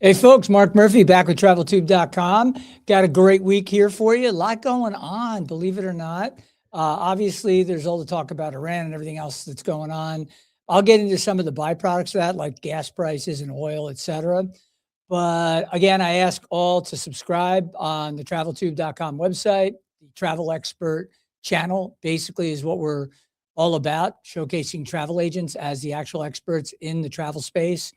Hey folks, Mark Murphy back with traveltube.com. Got a great week here for you. A lot going on, believe it or not. Obviously, there's all the talk about Iran and everything else that's going on. I'll get into some of the byproducts of that, like gas prices and oil, et cetera. But again, I ask all to subscribe on the traveltube.com website. The Travel Expert channel basically is what we're all about, showcasing travel agents as the actual experts in the travel space.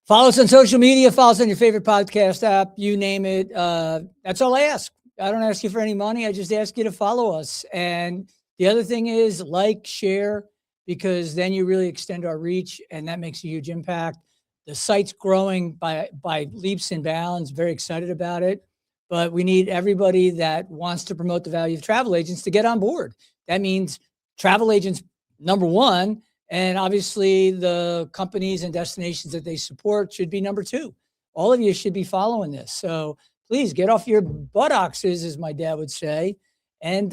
Follow us on social media. Follow us on your favorite podcast app. You name it. That's all I ask. I don't ask you for any money. I just ask you to follow us. And the other thing is like, share, because then you really extend our reach, and that makes a huge impact. The site's growing by leaps and bounds. Very excited about it. But we need everybody that wants to promote the value of travel agents to get on board. That means travel agents, number one, and obviously, the companies and destinations that they support should be number two. All of you should be following this. So please get off your buttocks, as my dad would say, and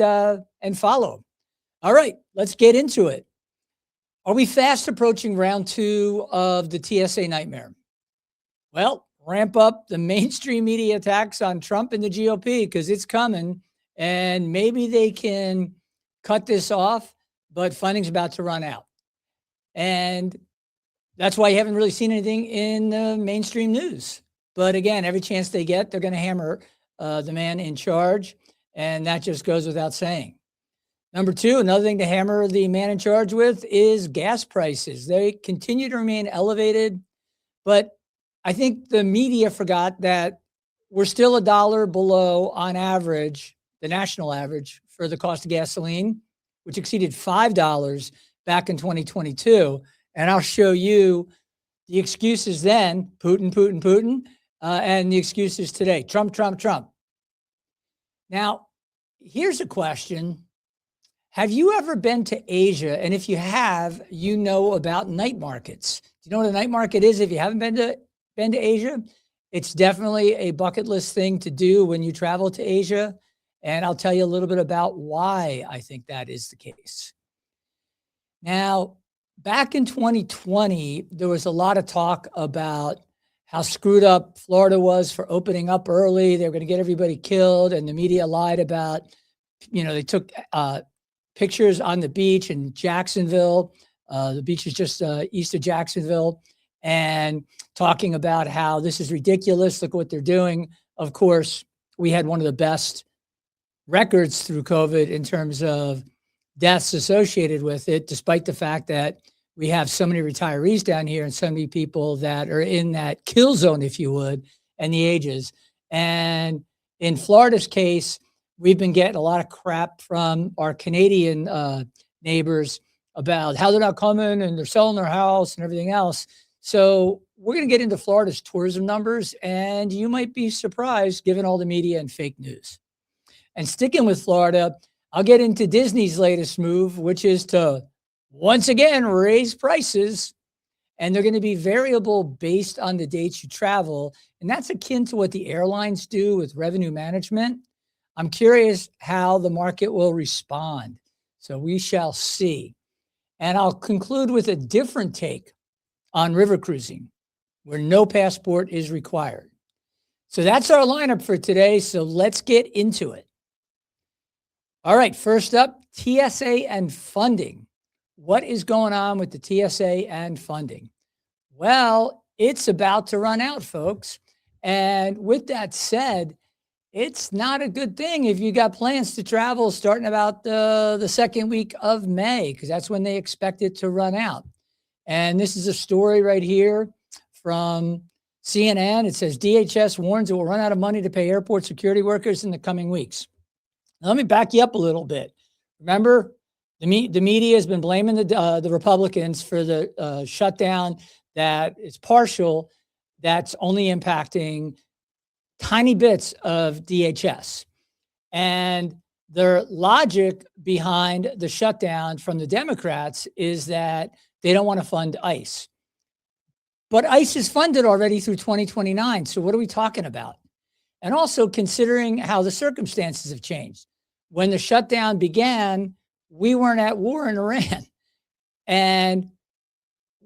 follow. All right, let's get into it. Are we fast approaching round two of the TSA nightmare? Well, ramp up the mainstream media attacks on Trump and the GOP because it's coming, and maybe they can cut this off, but funding's about to run out. And that's why you haven't really seen anything in the mainstream news. But again, every chance they get, they're going to hammer the man in charge. And that just goes without saying. Number two, another thing to hammer the man in charge with is gas prices. They continue to remain elevated. But I think the media forgot that we're still $1 below on average, the national average for the cost of gasoline, which exceeded $5 back in 2022. And I'll show you the excuses then, Putin, and the excuses today, Trump. Now, here's a question. Have you ever been to Asia? And if you have, you know about night markets. Do you know what a night market is if you haven't been to Asia? It's definitely a bucket list thing to do when you travel to Asia. And I'll tell you a little bit about why I think that is the case. Now, back in 2020, there was a lot of talk about how screwed up Florida was for opening up early. They were going to get everybody killed, and the media lied about, they took pictures on the beach in Jacksonville. The beach is just east of Jacksonville, and talking about how this is ridiculous. Look what they're doing. Of course, we had one of the best records through COVID in terms of deaths associated with it, despite the fact that we have so many retirees down here and so many people that are in that kill zone, if you would, and the ages. And in Florida's case, we've been getting a lot of crap from our Canadian neighbors about how they're not coming and they're selling their house and everything else. So we're going to get into Florida's tourism numbers, and you might be surprised given all the media and fake news. And sticking with Florida, I'll get into Disney's latest move, which is to once again raise prices. And they're going to be variable based on the dates you travel. And that's akin to what the airlines do with revenue management. I'm curious how the market will respond. So we shall see. And I'll conclude with a different take on river cruising, where no passport is required. So that's our lineup for today. So let's get into it. All right, first up, TSA and funding. What is going on with the TSA and funding? Well, it's about to run out, folks. And with that said, it's not a good thing if you got plans to travel starting about the second week of May, because that's when they expect it to run out. And this is a story right here from CNN. It says DHS warns it will run out of money to pay airport security workers in the coming weeks. Now, let me back you up a little bit. Remember, the media has been blaming the Republicans for the shutdown that is partial, that's only impacting tiny bits of DHS. And their logic behind the shutdown from the Democrats is that they don't want to fund ICE. But ICE is funded already through 2029. So what are we talking about? And also considering how the circumstances have changed. When the shutdown began, we weren't at war in Iran. And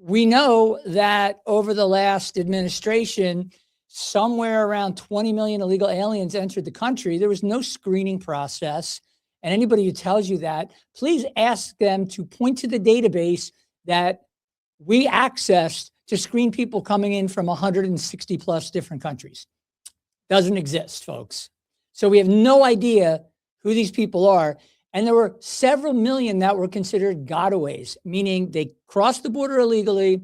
we know that over the last administration, somewhere around 20 million illegal aliens entered the country. There was no screening process. And anybody who tells you that, please ask them to point to the database that we accessed to screen people coming in from 160 plus different countries. Doesn't exist, folks. So we have no idea who these people are. And there were several million that were considered gotaways, meaning they crossed the border illegally.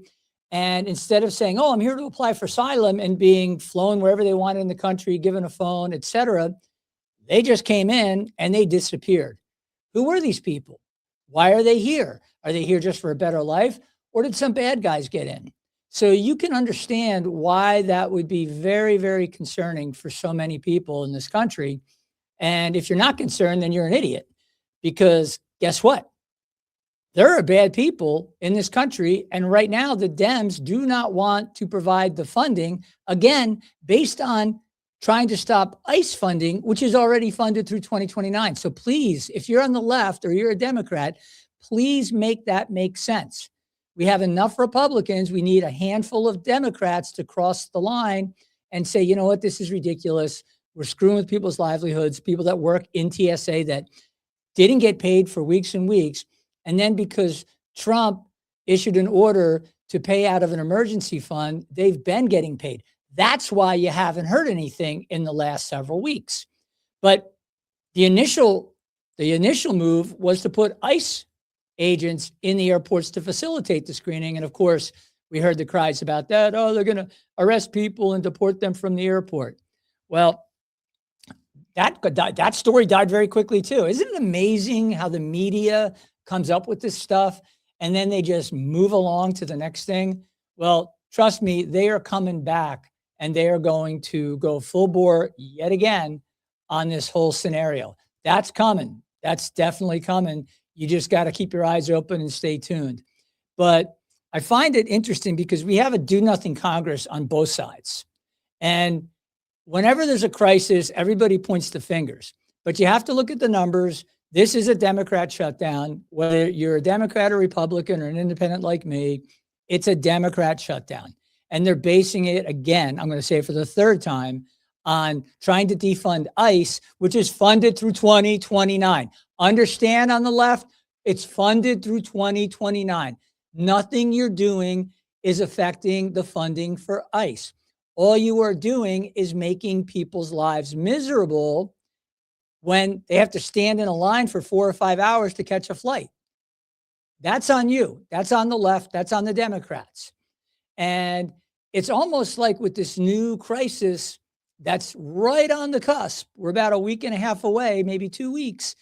And instead of saying, oh, I'm here to apply for asylum and being flown wherever they wanted in the country, given a phone, et cetera, they just came in and they disappeared. Who were these people? Why are they here? Are they here just for a better life? Or did some bad guys get in? So you can understand why that would be very, very concerning for so many people in this country. And if you're not concerned, then you're an idiot. Because guess what? There are bad people in this country. And right now, the Dems do not want to provide the funding, again, based on trying to stop ICE funding, which is already funded through 2029. So please, if you're on the left or you're a Democrat, please make that make sense. We have enough Republicans. We need a handful of Democrats to cross the line and say, you know what, this is ridiculous. We're screwing with people's livelihoods, people that work in TSA that didn't get paid for weeks and weeks. And then because Trump issued an order to pay out of an emergency fund, they've been getting paid. That's why you haven't heard anything in the last several weeks. But the initial move was to put ICE agents in the airports to facilitate the screening. And of course, we heard the cries about that. Oh, they're going to arrest people and deport them from the airport. Well, that story died very quickly too. Isn't it amazing how the media comes up with this stuff and then they just move along to the next thing? Well, trust me, they are coming back and they are going to go full bore yet again on this whole scenario. That's coming. That's definitely coming. You just got to keep your eyes open and stay tuned. But I find it interesting because we have a do nothing Congress on both sides. And whenever there's a crisis, everybody points the fingers. But you have to look at the numbers. This is a Democrat shutdown. Whether you're a Democrat or Republican or an independent like me, it's a Democrat shutdown. And they're basing it, again, I'm going to say it for the third time, on trying to defund ICE, which is funded through 2029. Understand, on the left, it's funded through 2029. Nothing you're doing is affecting the funding for ICE. All you are doing is making people's lives miserable when they have to stand in a line for 4 or 5 hours to catch a flight. That's on you. That's on the left. That's on the Democrats. And it's almost like with this new crisis that's right on the cusp. We're about a week and a half away, maybe 2 weeks.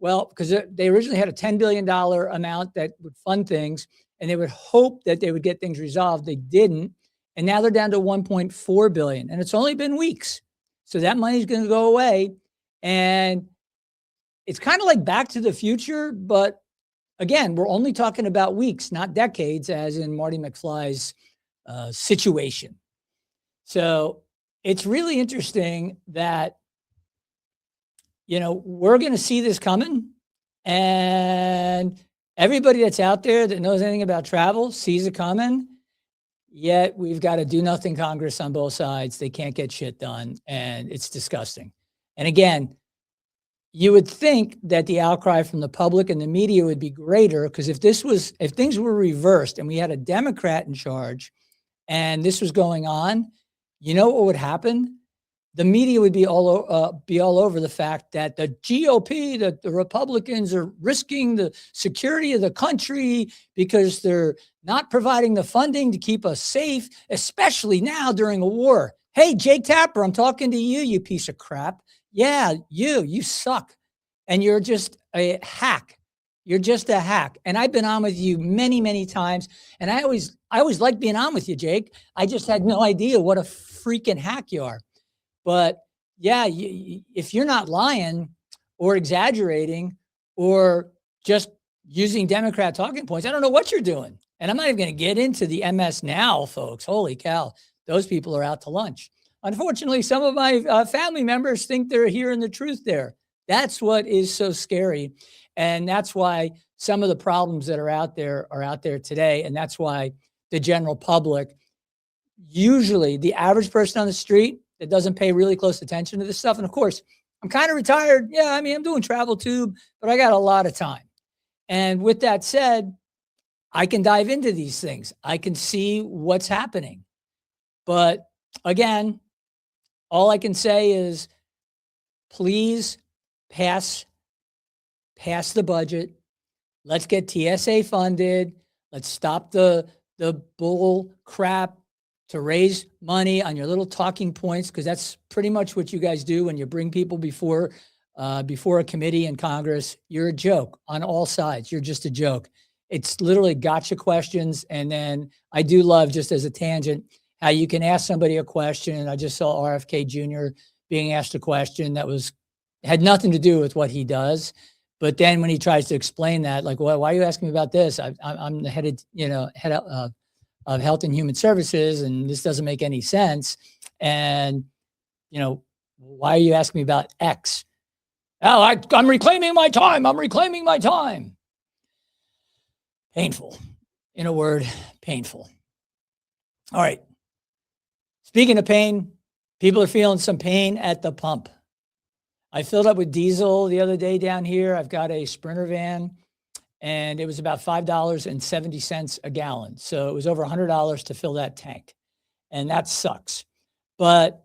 Well, because they originally had a $10 billion amount that would fund things, and they would hope that they would get things resolved. They didn't. And now they're down to 1.4 billion. And it's only been weeks. So that money's going to go away. And it's kind of like Back to the Future. But again, we're only talking about weeks, not decades, as in Marty McFly's situation. So it's really interesting that, you know, we're going to see this coming. And everybody that's out there that knows anything about travel sees it coming. Yet we've got a do nothing Congress on both sides. They can't get shit done. And it's disgusting. And again, you would think that the outcry from the public and the media would be greater, because if things were reversed and we had a Democrat in charge and this was going on, you know what would happen? The media would be all over the fact that the GOP, that the Republicans are risking the security of the country because they're not providing the funding to keep us safe, especially now during a war. Hey, Jake Tapper, I'm talking to you, you piece of crap. Yeah, you suck. And you're just a hack. You're just a hack. And I've been on with you many, many times. And I always like being on with you, Jake. I just had no idea what a freaking hack you are. But yeah, if you're not lying or exaggerating or just using Democrat talking points, I don't know what you're doing. And I'm not even going to get into the MS now, folks. Holy cow. Those people are out to lunch. Unfortunately, some of my family members think they're hearing the truth there. That's what is so scary. And that's why some of the problems that are out there today. And that's why the general public. Usually the average person on the street that doesn't pay really close attention to this stuff. And of course, I'm kind of retired. Yeah, I mean, I'm doing travel too, but I got a lot of time. And with that said, I can dive into these things. I can see what's happening. But again, all I can say is please pass the budget. Let's get TSA funded. Let's stop the bull crap to raise money on your little talking points, because that's pretty much what you guys do when you bring people before a committee in Congress. You're a joke on all sides. You're just a joke. It's literally gotcha questions. And then I do love, just as a tangent, how you can ask somebody a question. I just saw RFK Jr. being asked a question that had nothing to do with what he does. But then when he tries to explain that, like, why are you asking me about this? I'm the head of Health and Human Services, and this doesn't make any sense. And, why are you asking me about X? Oh, I'm reclaiming my time. I'm reclaiming my time. Painful. In a word, painful. All right. Speaking of pain, people are feeling some pain at the pump. I filled up with diesel the other day down here. I've got a Sprinter van, and it was about $5.70 a gallon. So it was over $100 to fill that tank. And that sucks. But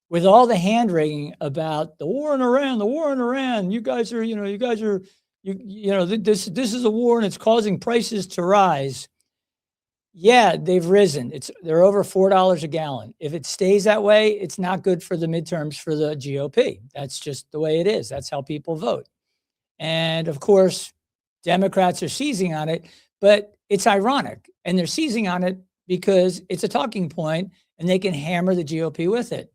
with all the hand wringing about the war in Iran, you guys are, this is a war and it's causing prices to rise. Yeah, they've risen. They're over $4 a gallon. If it stays that way, it's not good for the midterms for the GOP. That's just the way it is. That's how people vote. And of course, Democrats are seizing on it, but it's ironic. And they're seizing on it because it's a talking point and they can hammer the GOP with it.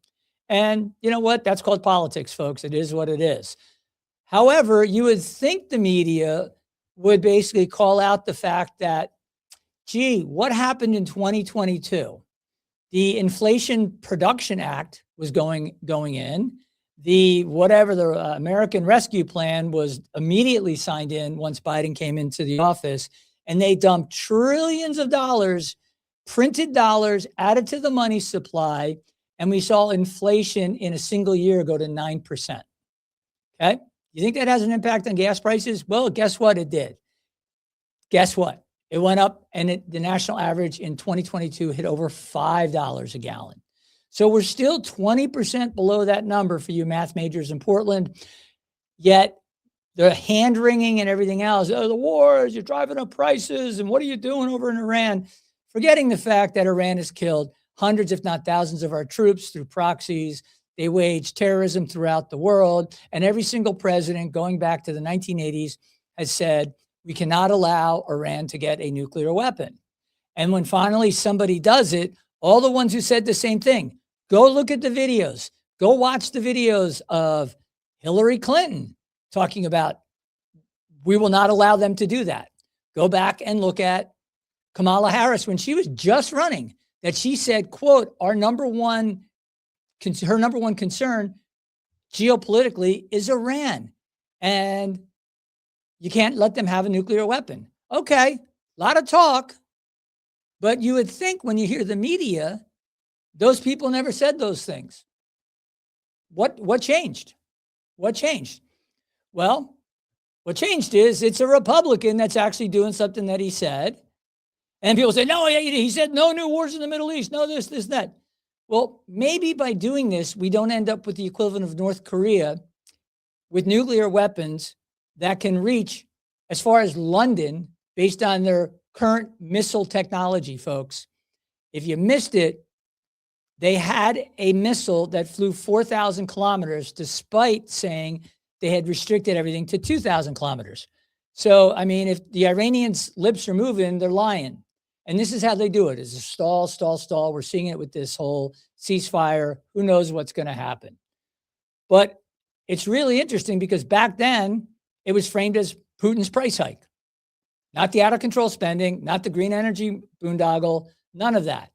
And you know what? That's called politics, folks. It is what it is. However, you would think the media would basically call out the fact that, gee, what happened in 2022? The Inflation Production Act was going in. The American Rescue Plan was immediately signed in once Biden came into the office, and they dumped trillions of dollars, printed dollars, added to the money supply, and we saw inflation in a single year go to 9%. Okay? You think that has an impact on gas prices? Well, guess what? It did. Guess what? It went up, and the national average in 2022 hit over $5 a gallon. So we're still 20% below that number for you math majors in Portland. Yet the hand wringing and everything else, the wars, you're driving up prices, and what are you doing over in Iran? Forgetting the fact that Iran has killed hundreds, if not thousands, of our troops through proxies. They wage terrorism throughout the world. And every single president going back to the 1980s has said, we cannot allow Iran to get a nuclear weapon. And when finally somebody does it, all the ones who said the same thing, go look at the videos. Go watch the videos of Hillary Clinton talking about, we will not allow them to do that. Go back and look at Kamala Harris when she was just running, that she said, quote, her number one concern geopolitically is Iran. And you can't let them have a nuclear weapon. Okay, a lot of talk, but you would think when you hear the media, those people never said those things. What changed? What changed? Well, what changed is it's a Republican that's actually doing something that he said. And people say, no, he said no new wars in the Middle East, no this, that. Well, maybe by doing this, we don't end up with the equivalent of North Korea with nuclear weapons that can reach as far as London based on their current missile technology, folks. If you missed it, they had a missile that flew 4,000 kilometers despite saying they had restricted everything to 2,000 kilometers. So, I mean, if the Iranians' lips are moving, they're lying. And this is how they do it. It's a stall, stall, stall. We're seeing it with this whole ceasefire. Who knows what's going to happen? But it's really interesting because back then, it was framed as Putin's price hike. Not the out-of-control spending, not the green energy boondoggle, none of that.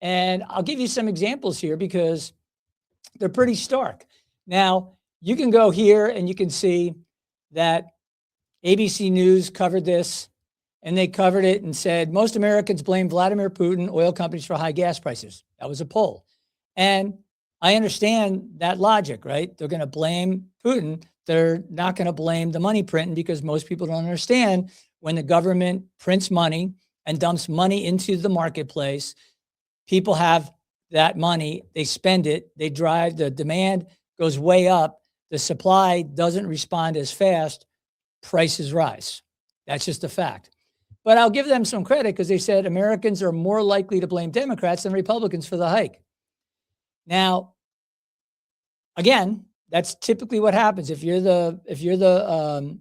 And I'll give you some examples here because they're pretty stark. Now, you can go here and you can see that ABC News covered this. and they covered it and said, most Americans blame Vladimir Putin, oil companies for high gas prices. That was a poll. And I understand that logic, right? They're going to blame Putin. They're not going to blame the money printing, because most people don't understand when the government prints money and dumps money into the marketplace, people have that money, they spend it, they drive, the demand goes way up, the supply doesn't respond as fast, prices rise. That's just a fact. But I'll give them some credit, because they said Americans are more likely to blame Democrats than Republicans for the hike. Now, again, that's typically what happens. If you're the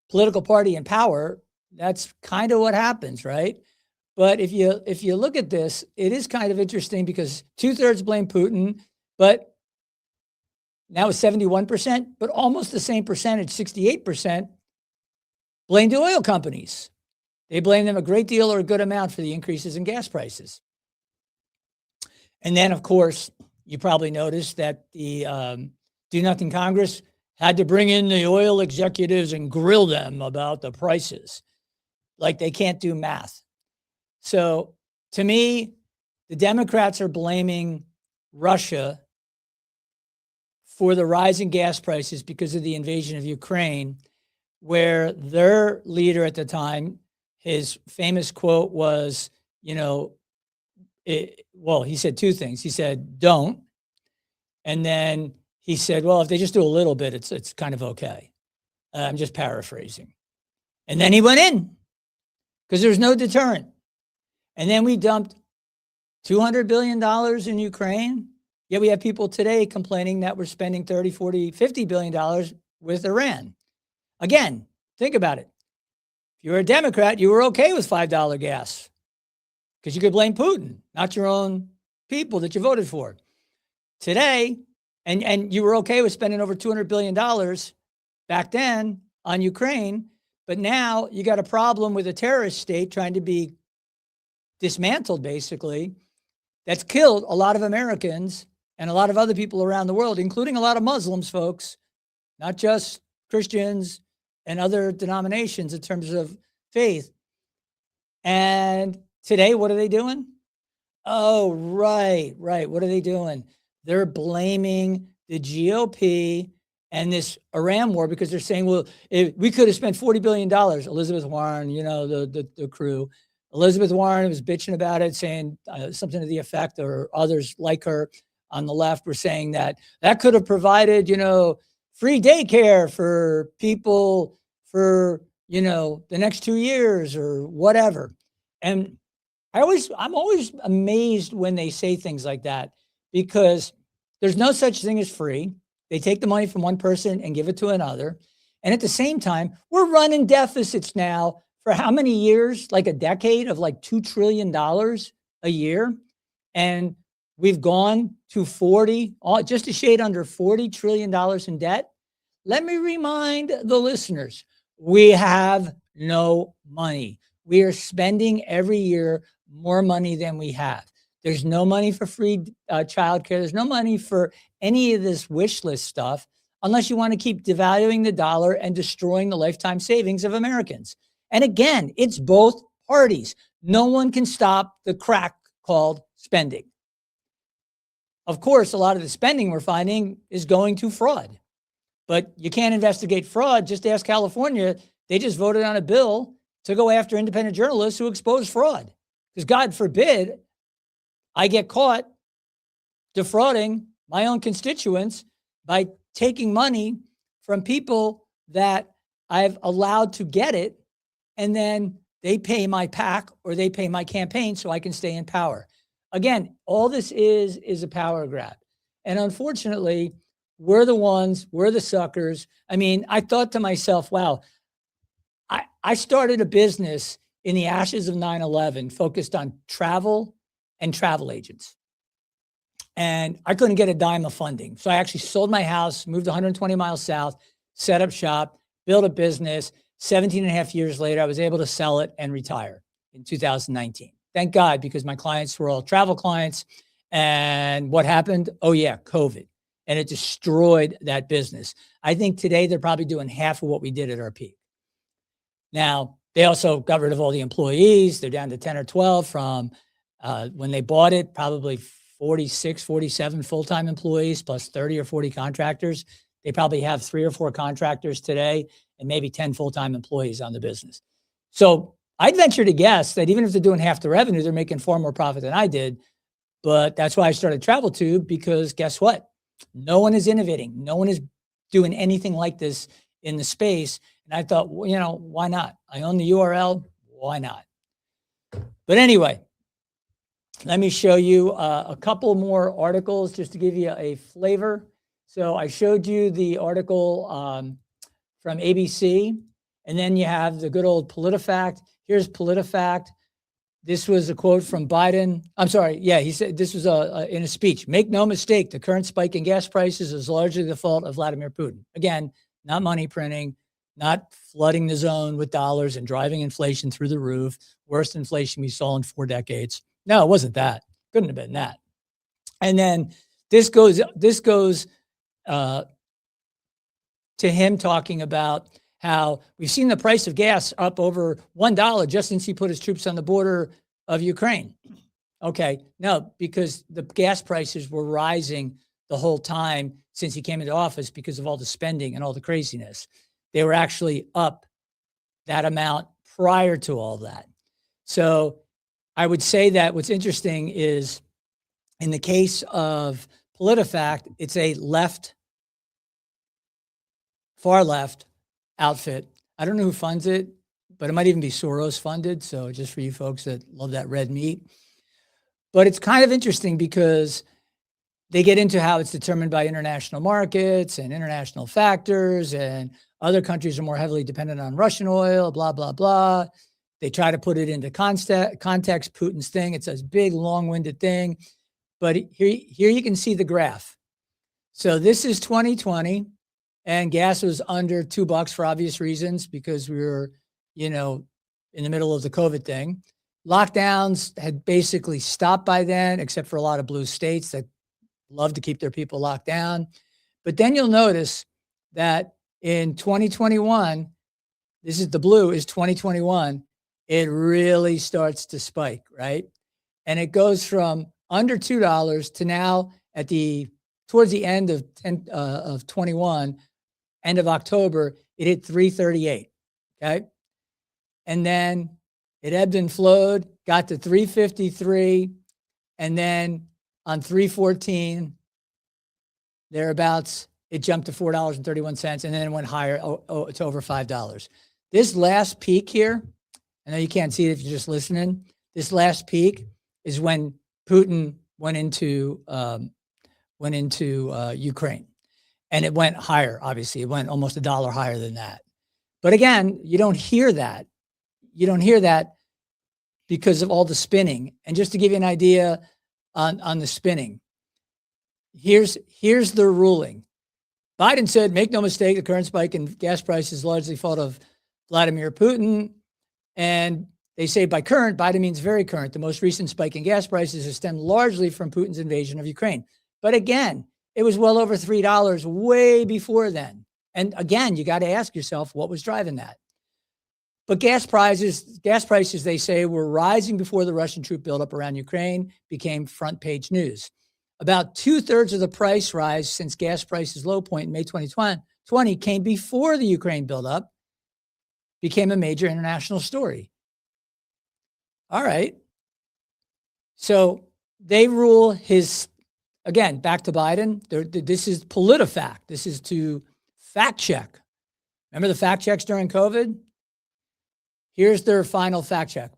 political party in power, that's kind of what happens, right? But if you look at this, it is kind of interesting, because 2/3 blame Putin, but now it's 71%, but almost the same percentage, 68%, blame the oil companies. They blame them a great deal or a good amount for the increases in gas prices. And then, of course, you probably noticed that the Do Nothing Congress had to bring in the oil executives and grill them about the prices, like they can't do math. So to me, the Democrats are blaming Russia for the rising gas prices because of the invasion of Ukraine, where their leader at the time, his famous quote was, he said two things. He said, don't. And then he said, well, if they just do a little bit, it's kind of okay. I'm just paraphrasing. And then he went in because there's no deterrent. And then we dumped $200 billion in Ukraine. Yet we have people today complaining that we're spending $30, $40, $50 billion with Iran. Again, think about it. If you were a Democrat, you were okay with $5 gas because you could blame Putin, not your own people that you voted for. Today, and you were okay with spending over $200 billion back then on Ukraine, but now you got a problem with a terrorist state trying to be dismantled, basically, that's killed a lot of Americans and a lot of other people around the world, including a lot of Muslims, folks, not just Christians and other denominations in terms of faith. And today, what are they doing? Oh, right. What are they doing? They're blaming the GOP and this Iran war because they're saying, well, we could have spent $40 billion. Elizabeth Warren, the crew. Elizabeth Warren was bitching about it, saying something to the effect, or others like her on the left were saying that could have provided, free daycare for people for, the next 2 years or whatever. And I'm always amazed when they say things like that, because there's no such thing as free. They take the money from one person and give it to another. And at the same time, we're running deficits now for how many years? Like a decade of like $2 trillion a year. And we've gone to just a shade under $40 trillion in debt. Let me remind the listeners, we have no money. We are spending every year more money than we have. There's no money for free childcare. There's no money for any of this wish list stuff, unless you want to keep devaluing the dollar and destroying the lifetime savings of Americans. And again, it's both parties. No one can stop the crack called spending. Of course, a lot of the spending we're finding is going to fraud. But you can't investigate fraud. Just ask California. They just voted on a bill to go after independent journalists who expose fraud. Because God forbid I get caught defrauding my own constituents by taking money from people that I've allowed to get it, and then they pay my PAC or they pay my campaign so I can stay in power. Again, all this is a power grab. And unfortunately, we're the suckers. I mean, I thought to myself, wow, I started a business in the ashes of 9/11 focused on travel and travel agents. And I couldn't get a dime of funding. So I actually sold my house, moved 120 miles south, set up shop, built a business. 17 and a half years later, I was able to sell it and retire in 2019. Thank God, because my clients were all travel clients. And what happened? Oh yeah, COVID. And it destroyed that business. I think today they're probably doing half of what we did at our peak. Now, They also got rid of all the employees. They're down to 10 or 12 from when they bought it, probably 46, 47 full-time employees plus 30 or 40 contractors. They probably have 3 or 4 contractors today and maybe 10 full-time employees on the business. So I'd venture to guess that even if they're doing half the revenue, they're making far more profit than I did. But that's why I started TravelTube, because guess what? No one is innovating. No one is doing anything like this in the space. And I thought, well, why not? I own the URL. Why not? But anyway, let me show you a couple more articles just to give you a flavor. So I showed you the article from ABC, and then you have the good old PolitiFact. Here's PolitiFact. This was a quote from Biden. I'm sorry. Yeah, he said this was in a speech. Make no mistake, the current spike in gas prices is largely the fault of Vladimir Putin. Again, not money printing, not flooding the zone with dollars and driving inflation through the roof. Worst inflation we saw in 4 decades. No, it wasn't that. Couldn't have been that. And then this goes to him talking about how we've seen the price of gas up over $1 just since he put his troops on the border of Ukraine. Okay, no, because the gas prices were rising the whole time since he came into office because of all the spending and all the craziness. They were actually up that amount prior to all that. So I would say that what's interesting is in the case of PolitiFact, it's a far left outfit. I don't know who funds it, but it might even be Soros funded. So just for you folks that love that red meat. But it's kind of interesting because they get into how it's determined by international markets and international factors, and other countries are more heavily dependent on Russian oil, blah, blah, blah. They try to put it into context, Putin's thing. It's a big, long-winded thing. But here you can see the graph. So this is 2020, and gas was under $2 for obvious reasons because we were, in the middle of the COVID thing. Lockdowns had basically stopped by then, except for a lot of blue states that love to keep their people locked down. But then you'll notice that in 2021, this is the blue, is 2021, it really starts to spike, right? And it goes from under $2 to now towards the end of 21, end of October, it hit 338, okay? And then it ebbed and flowed, got to 353, and then on 314, thereabouts, it jumped to $4.31, and then it went higher. It's over $5. This last peak here, I know you can't see it if you're just listening. This last peak is when Putin went into Ukraine, and it went higher. Obviously, it went almost $1 higher than that. But again, you don't hear that. You don't hear that because of all the spinning. And just to give you an idea on the spinning, here's the ruling. Biden said, make no mistake, the current spike in gas prices is largely fault of Vladimir Putin. And they say by current, Biden means very current. The most recent spike in gas prices has stemmed largely from Putin's invasion of Ukraine. But again, it was well over $3 way before then. And again, you got to ask yourself, what was driving that? But gas prices, they say, were rising before the Russian troop buildup around Ukraine became front page news. About 2/3 of the price rise since gas prices' low point in May 2020 came before the Ukraine buildup became a major international story. All right. So they rule again, back to Biden. This is PolitiFact. This is to fact check. Remember the fact checks during COVID? Here's their final fact check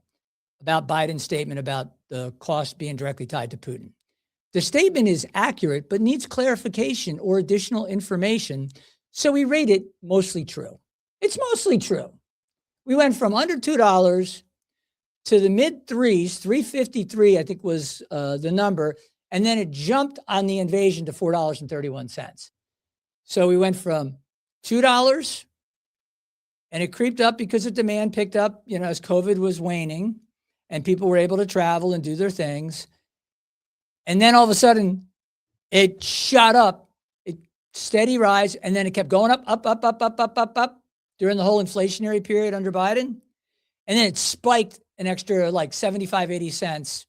about Biden's statement about the cost being directly tied to Putin. The statement is accurate, but needs clarification or additional information, so we rate it mostly true. It's mostly true. We went from under $2 to the mid threes, 353, I think was the number, and then it jumped on the invasion to $4.31. So we went from $2, and it creeped up because the demand picked up, as COVID was waning and people were able to travel and do their things. And then all of a sudden it shot up, steady rise. And then it kept going up during the whole inflationary period under Biden. And then it spiked an extra like 75, 80 cents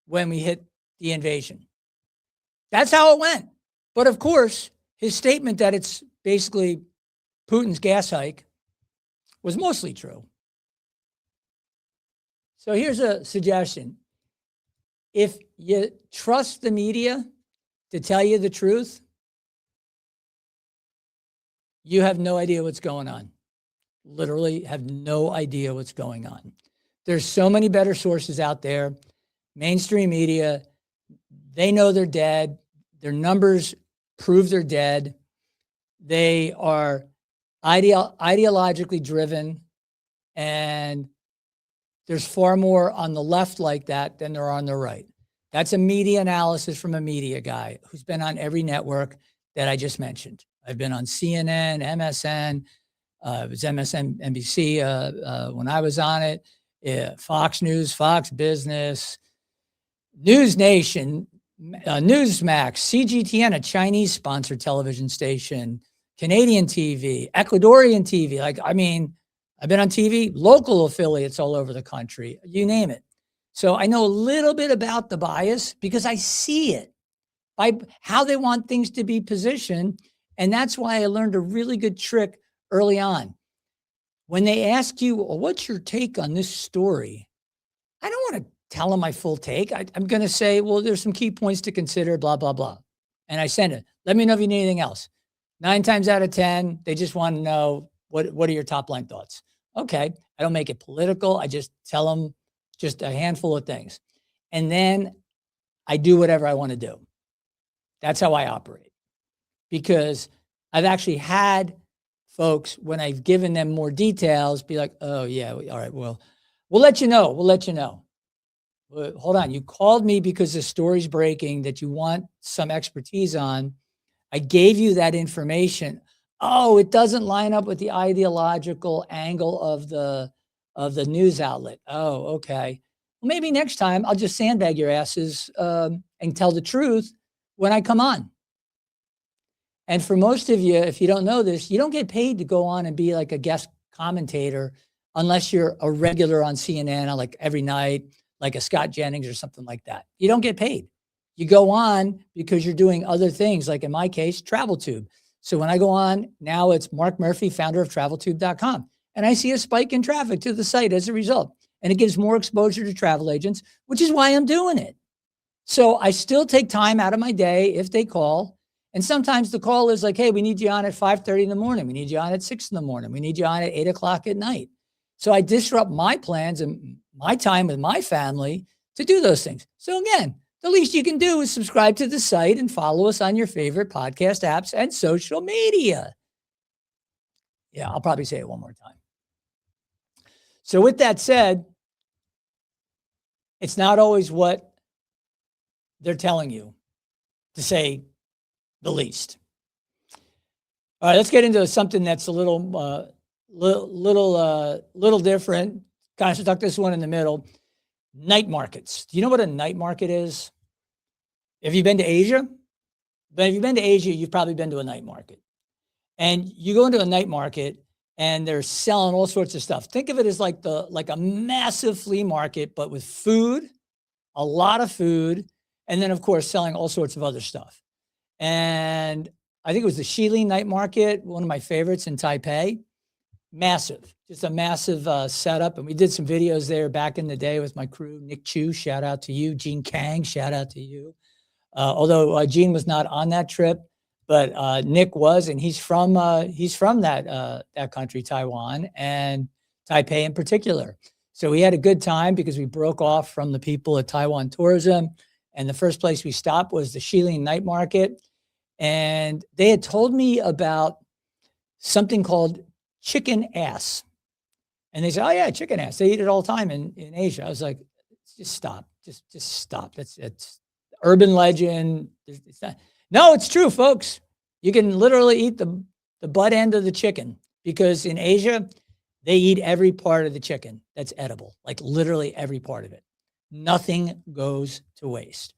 when we hit the invasion. That's how it went. But of course, his statement that it's basically Putin's gas hike was mostly true. So here's a suggestion. If you trust the media to tell you the truth, you have no idea what's going on. Literally have no idea what's going on. There's so many better sources out there. Mainstream media, they know they're dead. Their numbers prove they're dead. They are ideologically driven, and there's far more on the left like that than there are on the right. That's a media analysis from a media guy who's been on every network that I just mentioned. I've been on CNN, MSN, it was MSNBC when I was on it, Fox News, Fox Business, News Nation, Newsmax, CGTN, a Chinese-sponsored television station, Canadian TV, Ecuadorian TV. I've been on TV, local affiliates all over the country, you name it. So I know a little bit about the bias because I see it by how they want things to be positioned. And that's why I learned a really good trick early on. When they ask you, well, what's your take on this story? I don't want to tell them my full take. I'm going to say, well, there's some key points to consider, blah, blah, blah. And I send it. Let me know if you need anything else. 9 times out of 10, they just want to know, what are your top line thoughts? Okay. I don't make it political. I just tell them just a handful of things. And then I do whatever I want to do. That's how I operate. Because I've actually had folks, when I've given them more details, be like, oh, yeah, all right, well, we'll let you know. We'll let you know. Hold on. You called me because the story's breaking that you want some expertise on. I gave you that information. Oh, it doesn't line up with the ideological angle of the news outlet. Oh, okay. Well, maybe next time I'll just sandbag your asses and tell the truth when I come on. And for most of you, if you don't know this, you don't get paid to go on and be like a guest commentator unless you're a regular on CNN like every night, like a Scott Jennings or something like that. You don't get paid. You go on because you're doing other things, like in my case, TravelTube. So when I go on, now it's Mark Murphy, founder of TravelTube.com. And I see a spike in traffic to the site as a result. And it gives more exposure to travel agents, which is why I'm doing it. So I still take time out of my day if they call. And sometimes the call is like, hey, we need you on at 5:30 in the morning. We need you on at 6 in the morning. We need you on at 8 o'clock at night. So I disrupt my plans and my time with my family to do those things. So again, the least you can do is subscribe to the site and follow us on your favorite podcast apps and social media. Yeah, I'll probably say it one more time. So with that said, it's not always what they're telling you, to say the least. All right, let's get into something that's a little different. Kind of stuck this one in the middle. Night markets. Do you know what a night market is? Have you been to Asia? But if you've been to Asia, you've probably been to a night market. And you go into a night market and they're selling all sorts of stuff. Think of it as like a massive flea market, but with food, a lot of food, and then of course selling all sorts of other stuff. And I think it was the Shilin Night Market, one of my favorites in Taipei. Massive, just a massive setup. And we did some videos there back in the day with my crew. Nick Chu, shout out to you. Gene Kang, shout out to you. Although Gene was not on that trip, but Nick was, and he's from that country, Taiwan, and Taipei in particular. So we had a good time because we broke off from the people at Taiwan Tourism. And the first place we stopped was the Shilin Night Market. And they had told me about something called chicken ass. And they said, oh yeah, chicken ass. They eat it all the time in Asia. I was like, just stop. Just stop. It's urban legend. It's not. No, it's true, folks. You can literally eat the butt end of the chicken because in Asia, they eat every part of the chicken that's edible, like literally every part of it. Nothing goes to waste.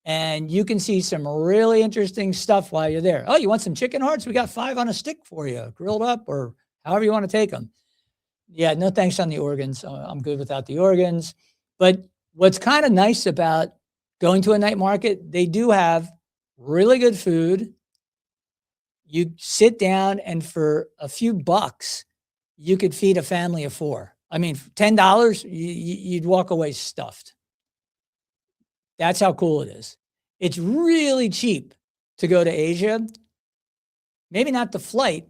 And you can see some really interesting stuff while you're there. Oh, you want some chicken hearts? We got 5 on a stick for you, grilled up or however you want to take them. Yeah, no thanks on the organs. I'm good without the organs. But what's kind of nice about going to a night market, they do have really good food. You sit down, and for a few bucks, you could feed a family of four. I mean, $10, you'd walk away stuffed. That's how cool it is. It's really cheap to go to Asia. Maybe not the flight.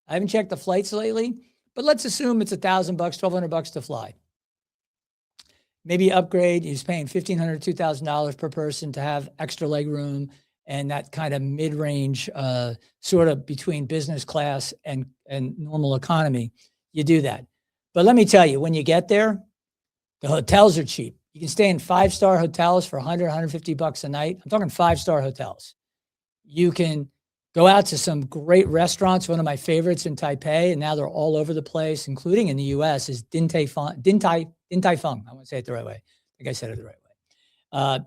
I haven't checked the flights lately, but let's assume it's $1,000, $1,200 to fly. Maybe upgrade. He's paying $1,500, $2,000 per person to have extra leg room and that kind of mid-range, sort of between business class and normal economy. You do that. But let me tell you, when you get there, the hotels are cheap. You can stay in 5-star hotels for $100, $150 a night. I'm talking 5-star hotels. You can go out to some great restaurants. One of my favorites in Taipei, and now they're all over the place, including in the U.S., is Din Tai Fung. I want to say it the right way. I think I said it the right way.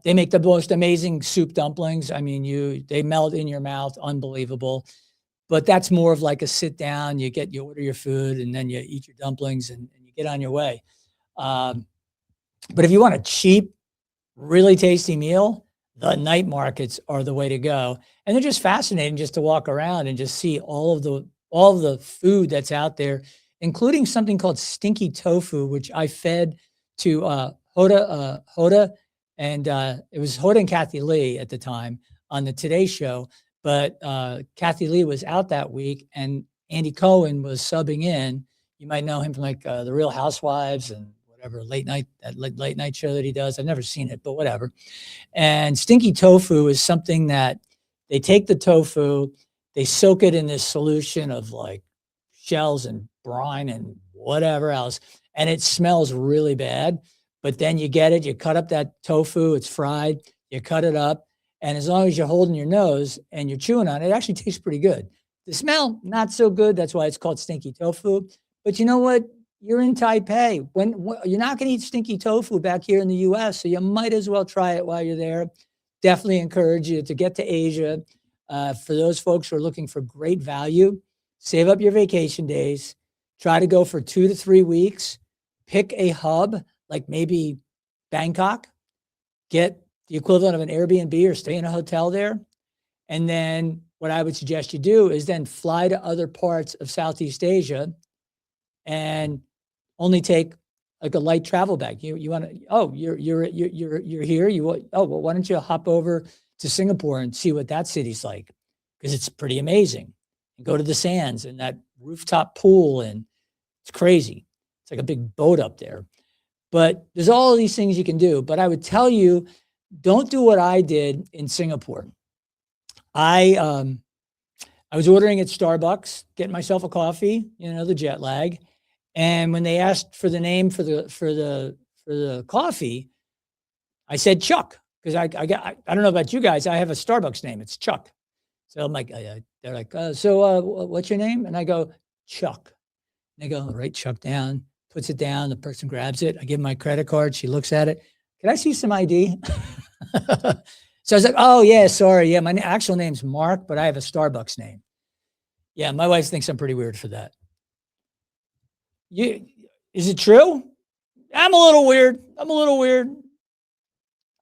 They make the most amazing soup dumplings. I mean, they melt in your mouth, unbelievable. But that's more of like a sit down. You order your food, and then you eat your dumplings, and you get on your way. But if you want a cheap, really tasty meal, the night markets are the way to go. And they're just fascinating just to walk around and just see all of the food that's out there, including something called stinky tofu, which I fed to Hoda, and it was Hoda and Kathy Lee at the time on the Today Show. But Kathy Lee was out that week, and Andy Cohen was subbing in. You might know him from like The Real Housewives and whatever late night show that he does. I've never seen it, but whatever. And stinky tofu is something that they take the tofu, they soak it in this solution of like shells and brine and whatever else, and it smells really bad. But then you get it, you cut up that tofu, it's fried, you cut it up, and as long as you're holding your nose and you're chewing on it, it actually tastes pretty good. The smell, not so good. That's why it's called stinky tofu. But you know what? You're in Taipei. When you're not going to eat stinky tofu back here in the U.S., so you might as well try it while you're there. Definitely encourage you to get to Asia. For those folks who are looking for great value, save up your vacation days. Try to go for 2 to 3 weeks. Pick a hub, like maybe Bangkok. Get the equivalent of an Airbnb or stay in a hotel there. And then what I would suggest you do is then fly to other parts of Southeast Asia and only take like a light travel bag. You want to, you're here. Well, why don't you hop over to Singapore and see what that city's like? Because it's pretty amazing. And go to the sands and that rooftop pool, and it's crazy. It's like a big boat up there. But there's all of these things you can do. But I would tell you, don't do what I did in Singapore. I was ordering at Starbucks, getting myself a coffee, the jet lag. And when they asked for the name for the coffee, I said Chuck, because I don't know about you guys, I have a Starbucks name. It's Chuck. So I'm like, they're like, so what's your name? And I go, Chuck. And they go, write Chuck down, puts it down. The person grabs it. I give my credit card. She looks at it. Can I see some ID? So I was like, oh yeah, sorry. Yeah, my actual name's Mark, but I have a Starbucks name. Yeah, my wife thinks I'm pretty weird for that. Is it true? I'm a little weird.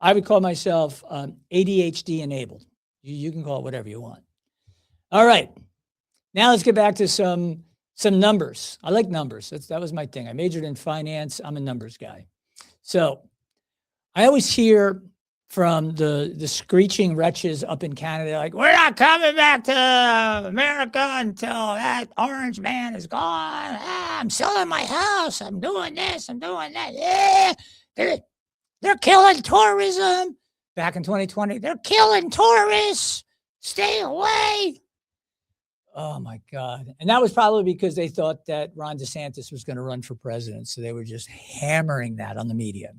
I would call myself ADHD enabled. You can call it whatever you want. All right. Now let's get back to some numbers. I like numbers. That was my thing. I majored in finance. I'm a numbers guy. So I always hear from the screeching wretches up in Canada, like, we're not coming back to America until that orange man is gone. I'm selling my house. I'm doing this. I'm doing that. They're killing tourism. Back in 2020, they're killing tourists. Stay away. Oh, my God. And that was probably because they thought that Ron DeSantis was going to run for president. So they were just hammering that on the media.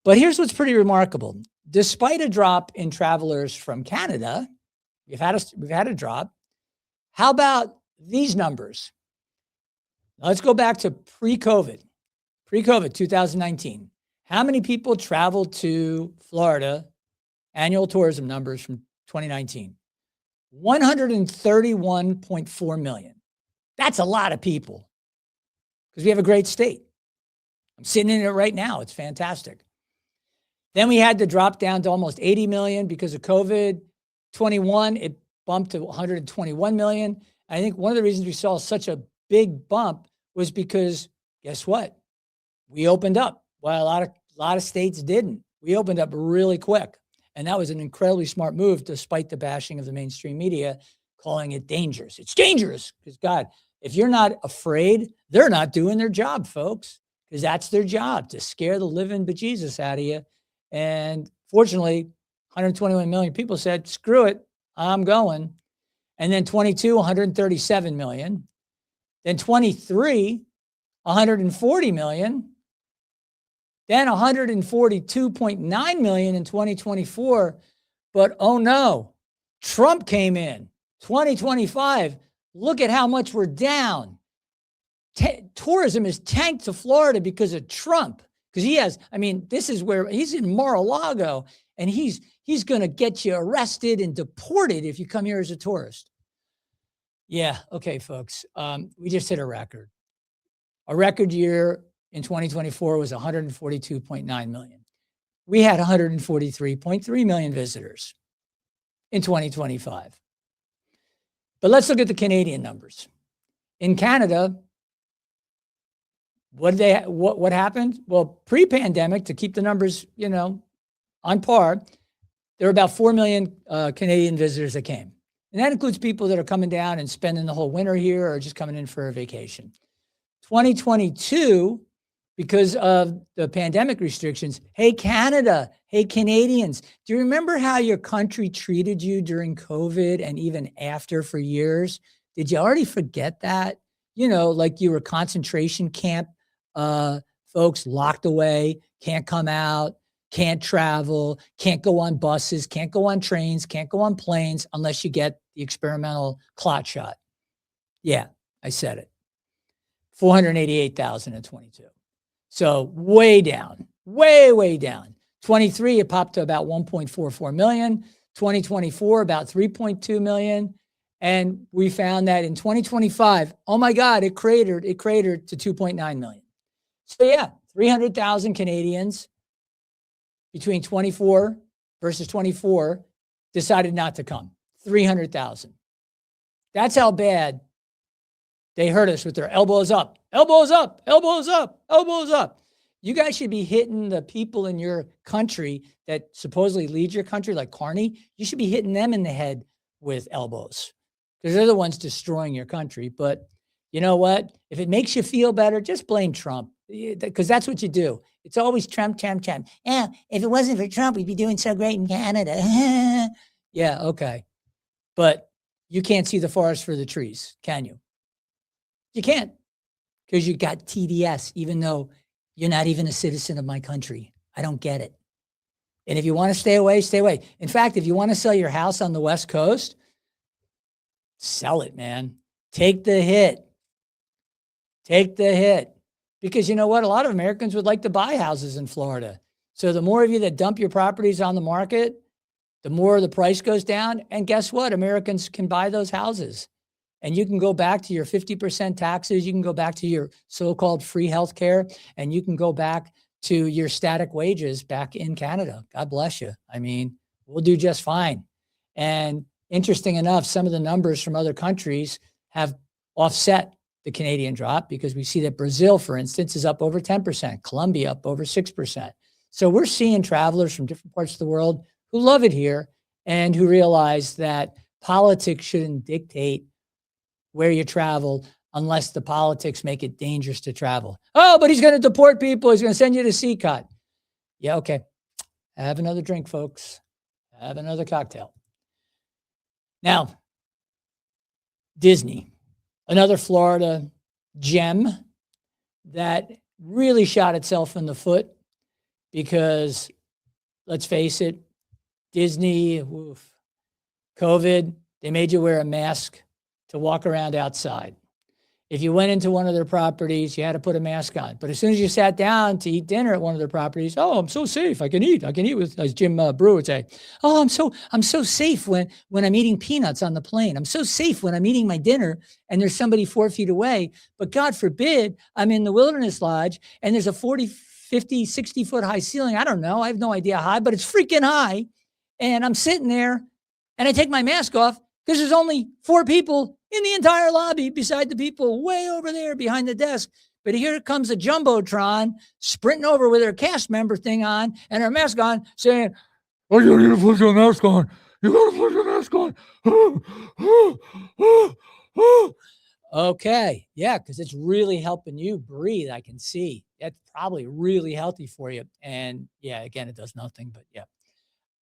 But here's what's pretty remarkable. Despite a drop in travelers from Canada, we've had a drop. How about these numbers? Now let's go back to pre-COVID, 2019. How many people traveled to Florida? Annual tourism numbers from 2019. 131.4 million. That's a lot of people. because we have a great state. I'm sitting in it right now. It's fantastic. Then we had to drop down to almost 80 million because of COVID. 21, it bumped to 121 million. I think one of the reasons we saw such a big bump was because guess what? We opened up while a lot of states didn't. We opened up really quick. And that was an incredibly smart move, despite the bashing of the mainstream media calling it dangerous. It's dangerous because, God, if you're not afraid, they're not doing their job, folks, because that's their job, to scare the living bejesus out of you. And fortunately, 121 million people said, screw it, I'm going. And then 22, 137 million. Then 23, 140 million. Then 142.9 million in 2024. But oh no, Trump came in. 2025, look at how much we're down. Tourism is tanked to Florida because of Trump. Because he has, I mean, this is where he's in Mar-a-Lago, and he's going to get you arrested and deported if you come here as a tourist. Yeah, okay, folks. We just hit a record. A record year in 2024 was 142.9 million. We had 143.3 million visitors in 2025. But let's look at the Canadian numbers. In Canada, what happened? Well, pre-pandemic, to keep the numbers, on par, there were about 4 million Canadian visitors that came. And that includes people that are coming down and spending the whole winter here or just coming in for a vacation. 2022, because of the pandemic restrictions, hey, Canada, hey, Canadians, do you remember how your country treated you during COVID and even after for years? Did you already forget that? Like you were concentration camp folks, locked away, can't come out, can't travel, can't go on buses, can't go on trains, can't go on planes unless you get the experimental clot shot. Yeah, I said it. 488,000 in 22. So way down, way down. 23, it popped to about 1.44 million. 2024, about 3.2 million. And we found that in 2025, oh my God, it cratered to 2.9 million. So yeah, 300,000 Canadians between 24 versus 24 decided not to come. 300,000. That's how bad they hurt us with their elbows up, elbows up, elbows up, elbows up. You guys should be hitting the people in your country that supposedly lead your country, like Carney. You should be hitting them in the head with elbows because they're the ones destroying your country. But you know what? If it makes you feel better, just blame Trump, because that's what you do. It's always Trump, Trump, Trump. Yeah, if it wasn't for Trump, we'd be doing so great in Canada. Yeah, okay. But you can't see the forest for the trees, can you? You can't, because you got TDS, even though you're not even a citizen of my country. I don't get it. And if you want to stay away, stay away. In fact, if you want to sell your house on the West Coast, sell it, man. Take the hit. Take the hit. Because you know what? A lot of Americans would like to buy houses in Florida. So the more of you that dump your properties on the market, the more the price goes down. And guess what? Americans can buy those houses. And you can go back to your 50% taxes. You can go back to your so-called free health care. And you can go back to your static wages back in Canada. God bless you. I mean, we'll do just fine. And interesting enough, some of the numbers from other countries have offset the Canadian drop, because we see that Brazil, for instance, is up over 10%, Colombia up over 6%. So we're seeing travelers from different parts of the world who love it here and who realize that politics shouldn't dictate where you travel unless the politics make it dangerous to travel. Oh, but he's going to deport people. He's going to send you to CCOT. Yeah, okay. Have another drink, folks. Have another cocktail. Now, Disney, another Florida gem that really shot itself in the foot because, let's face it, Disney, COVID, they made you wear a mask to walk around outside. If you went into one of their properties, you had to put a mask on. But as soon as you sat down to eat dinner at one of their properties, oh, I'm so safe. I can eat with, as Jim Brewer would say, oh, I'm so safe when I'm eating peanuts on the plane. I'm so safe when I'm eating my dinner and there's somebody 4 feet away. But God forbid, I'm in the Wilderness Lodge and there's a 40, 50, 60-foot high ceiling. I don't know. I have no idea how high, but it's freaking high. And I'm sitting there and I take my mask off because there's only 4 people in the entire lobby beside the people way over there behind the desk. But here comes a Jumbotron sprinting over with her cast member thing on and her mask on saying, oh, you need to put your mask on. You got to put your mask on. Okay. Yeah, because it's really helping you breathe. I can see. That's probably really healthy for you. And yeah, again, it does nothing, but yeah.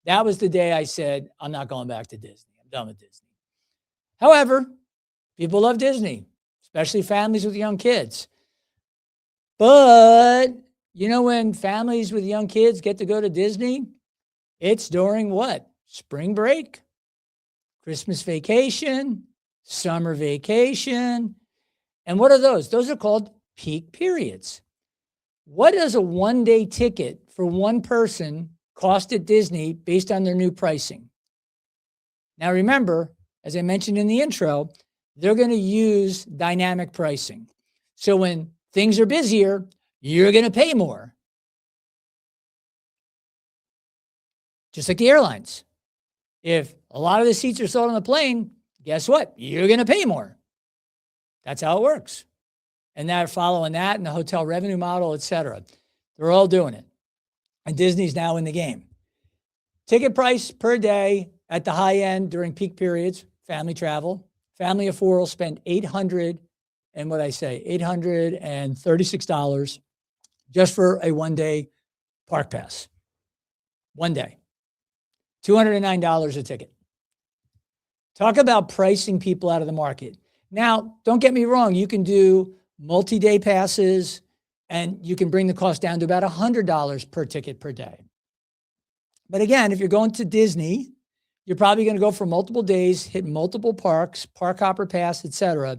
That was the day I said, I'm not going back to Disney. I'm done with Disney. However, people love Disney, especially families with young kids. But, you know, when families with young kids get to go to Disney, it's during what? Spring break, Christmas vacation, summer vacation. And what are those? Those are called peak periods. What does a one-day ticket for one person cost at Disney based on their new pricing? Now, remember, as I mentioned in the intro, they're going to use dynamic pricing. So when things are busier, you're going to pay more. Just like the airlines. If a lot of the seats are sold on the plane, guess what? You're going to pay more. That's how it works. And they're following that and the hotel revenue model, et cetera. They're all doing it. And Disney's now in the game. Ticket price per day at the high end during peak periods, family travel. Family of 4 will spend $836 just for a one-day park pass. One day. $209 a ticket. Talk about pricing people out of the market. Now, don't get me wrong. You can do multi-day passes, and you can bring the cost down to about $100 per ticket per day. But again, if you're going to Disney, you're probably going to go for multiple days, hit multiple parks, park hopper pass, etc.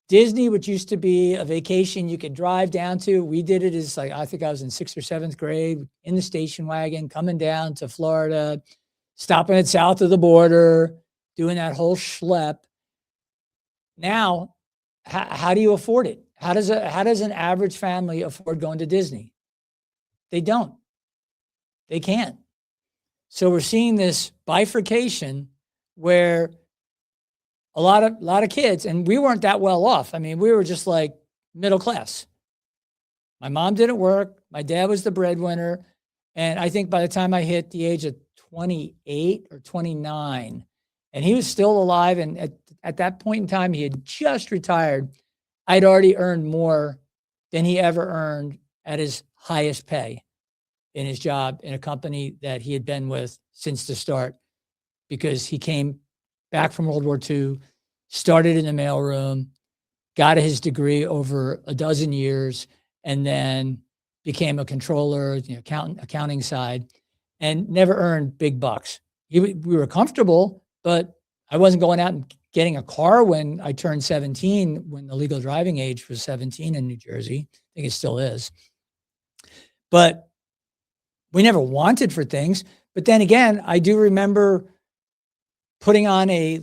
Disney, which used to be a vacation you could drive down to, we did it as like, I think I was in 6th or 7th grade in the station wagon, coming down to Florida, stopping at south of the border, doing that whole schlep. Now, how do you afford it? How does an average family afford going to Disney? They don't. They can't. So we're seeing this bifurcation where a lot of kids, and we weren't that well off. I mean, we were just like middle class. My mom didn't work. My dad was the breadwinner. And I think by the time I hit the age of 28 or 29, and he was still alive, and at that point in time, he had just retired, I'd already earned more than he ever earned at his highest pay in his job in a company that he had been with since the start, because he came back from World War II, started in the mailroom, got his degree over a dozen years, and then became a controller, accounting side, and never earned big bucks. We were comfortable, but I wasn't going out and getting a car when I turned 17, when the legal driving age was 17 in New Jersey. I think it still is. But we never wanted for things. But then again, I do remember putting on a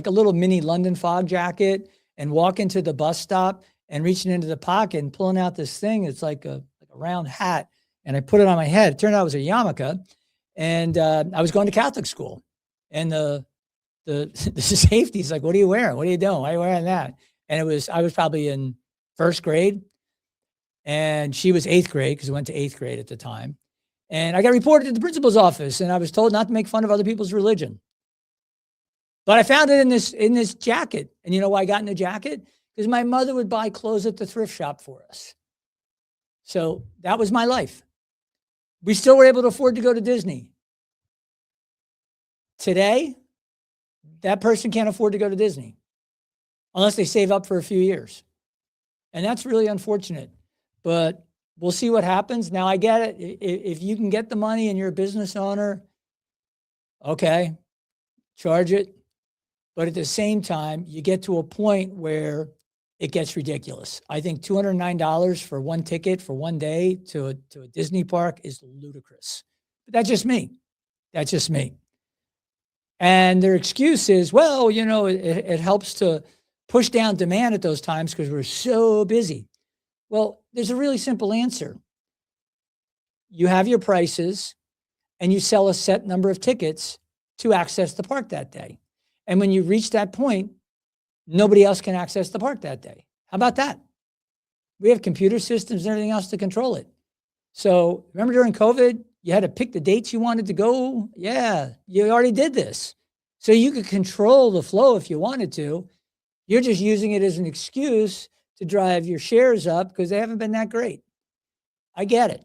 little mini London fog jacket and walking to the bus stop and reaching into the pocket and pulling out this thing. It's like a round hat. And I put it on my head. It turned out it was a yarmulke. And I was going to Catholic school. And the safety's like, what are you wearing? What are you doing? Why are you wearing that? And I was probably in 1st grade. And she was 8th grade, because I went to 8th grade at the time. And I got reported to the principal's office, and I was told not to make fun of other people's religion. But I found it in this jacket. And you know why I got in the jacket? Because my mother would buy clothes at the thrift shop for us. So that was my life. We still were able to afford to go to Disney. Today, that person can't afford to go to Disney unless they save up for a few years. And that's really unfortunate. But we'll see what happens. Now, I get it. If you can get the money and you're a business owner, okay, charge it. But at the same time, you get to a point where it gets ridiculous. I think $209 for one ticket for one day to a Disney park is ludicrous. But that's just me. That's just me. And their excuse is, well, it helps to push down demand at those times because we're so busy. Well, there's a really simple answer. You have your prices and you sell a set number of tickets to access the park that day. And when you reach that point, nobody else can access the park that day. How about that? We have computer systems and everything else to control it. So remember during COVID, you had to pick the dates you wanted to go? Yeah, you already did this. So you could control the flow if you wanted to. You're just using it as an excuse to drive your shares up because they haven't been that great. I get it.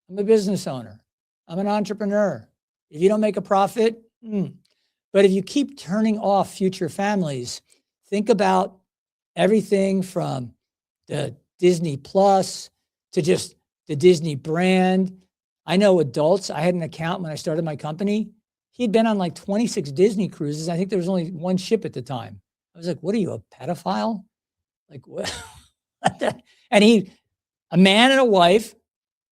I'm a business owner. I'm an entrepreneur. If you don't make a profit, but if you keep turning off future families, think about everything from the Disney Plus to just the Disney brand. I know adults, I had an account when I started my company. He'd been on like 26 Disney cruises. I think there was only one ship at the time. I was like, what are you, a pedophile? Like, what? And a man and a wife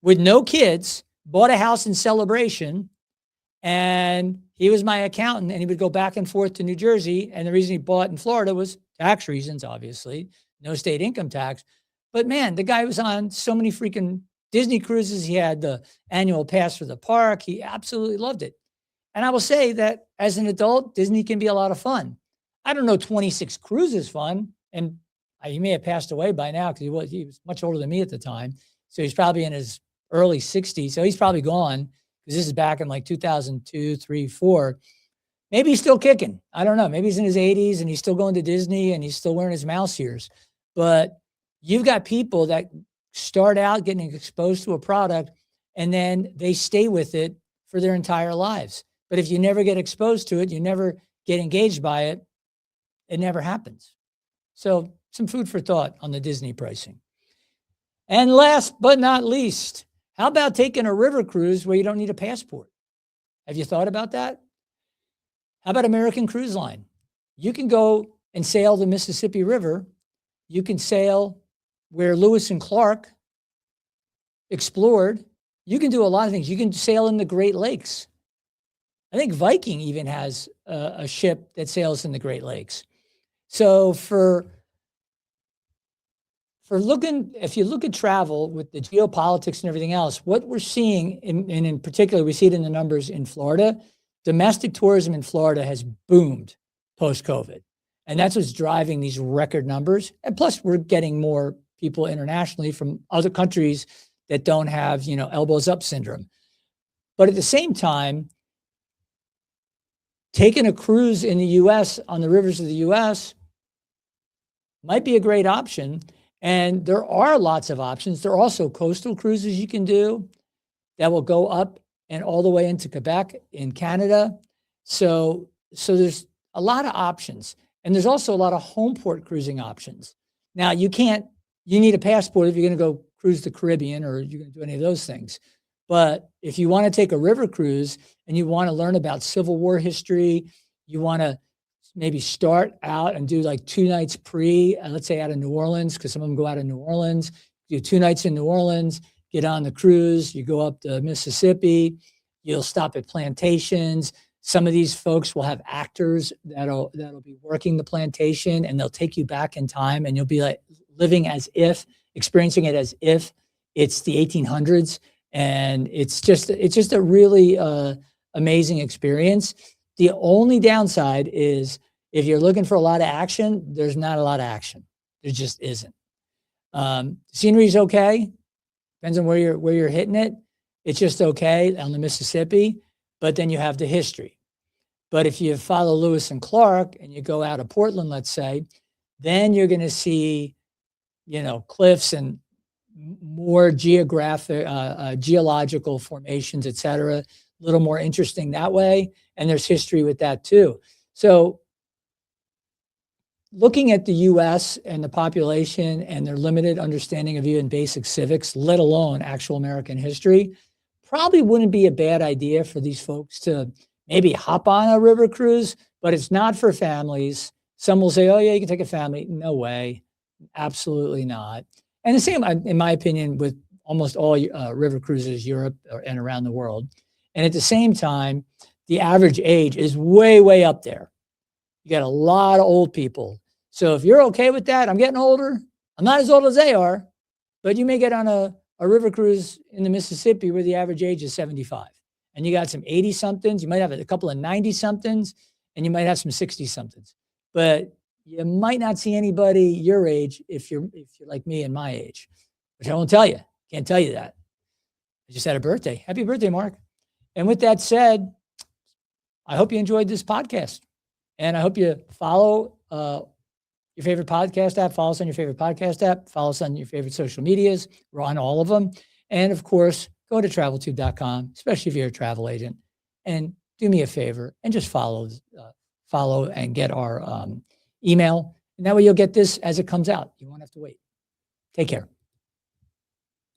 with no kids, bought a house in Celebration, and he was my accountant, and he would go back and forth to New Jersey. And the reason he bought in Florida was tax reasons, obviously, no state income tax. But man, the guy was on so many freaking Disney cruises. He had the annual pass for the park. He absolutely loved it. And I will say that as an adult, Disney can be a lot of fun. I don't know 26 cruises fun. And he may have passed away by now because he was much older than me at the time. So he's probably in his early 60s. So he's probably gone because this is back in like 2002, 3, 4. Maybe he's still kicking. I don't know. Maybe he's in his 80s and he's still going to Disney and he's still wearing his mouse ears. But you've got people that start out getting exposed to a product and then they stay with it for their entire lives. But if you never get exposed to it, you never get engaged by it, it never happens. So some food for thought on the Disney pricing. And last but not least, how about taking a river cruise where you don't need a passport? Have you thought about that? How about American Cruise Line? You can go and sail the Mississippi River. You can sail where Lewis and Clark explored. You can do a lot of things. You can sail in the Great Lakes. I think Viking even has a ship that sails in the Great Lakes. So if you look at travel with the geopolitics and everything else, what we're seeing, and in particular, we see it in the numbers in Florida, domestic tourism in Florida has boomed post-COVID. And that's what's driving these record numbers. And plus, we're getting more people internationally from other countries that don't have, elbows up syndrome. But at the same time, taking a cruise in the U.S. on the rivers of the U.S. might be a great option. And there are lots of options. There are also coastal cruises you can do that will go up and all the way into Quebec in Canada. So there's a lot of options. And there's also a lot of home port cruising options. Now, you need a passport if you're going to go cruise the Caribbean or you're going to do any of those things. But if you want to take a river cruise and you want to learn about Civil War history, you want to maybe start out and do like 2 nights let's say out of New Orleans, because some of them go out of New Orleans, do 2 nights in New Orleans, get on the cruise, you go up the Mississippi, you'll stop at plantations. Some of these folks will have actors that'll be working the plantation, and they'll take you back in time, and you'll be like living experiencing it as if it's the 1800s. And it's just a really amazing experience. The only downside is if you're looking for a lot of action, there's not a lot of action. There just isn't. Scenery is okay. Depends on where you're hitting it. It's just okay on the Mississippi, but then you have the history. But if you follow Lewis and Clark and you go out of Portland, let's say, then you're going to see, cliffs and more geological formations, et cetera, a little more interesting that way. And there's history with that too. So looking at the US and the population and their limited understanding of even basic civics, let alone actual American history, probably wouldn't be a bad idea for these folks to maybe hop on a river cruise, but it's not for families. Some will say, oh yeah, you can take a family. No way. Absolutely not. And the same, in my opinion, with almost all river cruises, Europe and around the world. And at the same time, the average age is way, way up there. You got a lot of old people. So if you're okay with that, I'm getting older. I'm not as old as they are, but you may get on a river cruise in the Mississippi where the average age is 75. And you got some 80 somethings. You might have a couple of 90 somethings, and you might have some 60 somethings. But you might not see anybody your age if you're like me and my age, which I won't tell you. Can't tell you that. I just had a birthday. Happy birthday, Mark. And with that said, I hope you enjoyed this podcast. And I hope you follow your favorite podcast app. Follow us on your favorite podcast app. Follow us on your favorite social medias. We're on all of them. And of course, go to traveltube.com, especially if you're a travel agent. And do me a favor and just follow and get our email. And that way you'll get this as it comes out. You won't have to wait. Take care.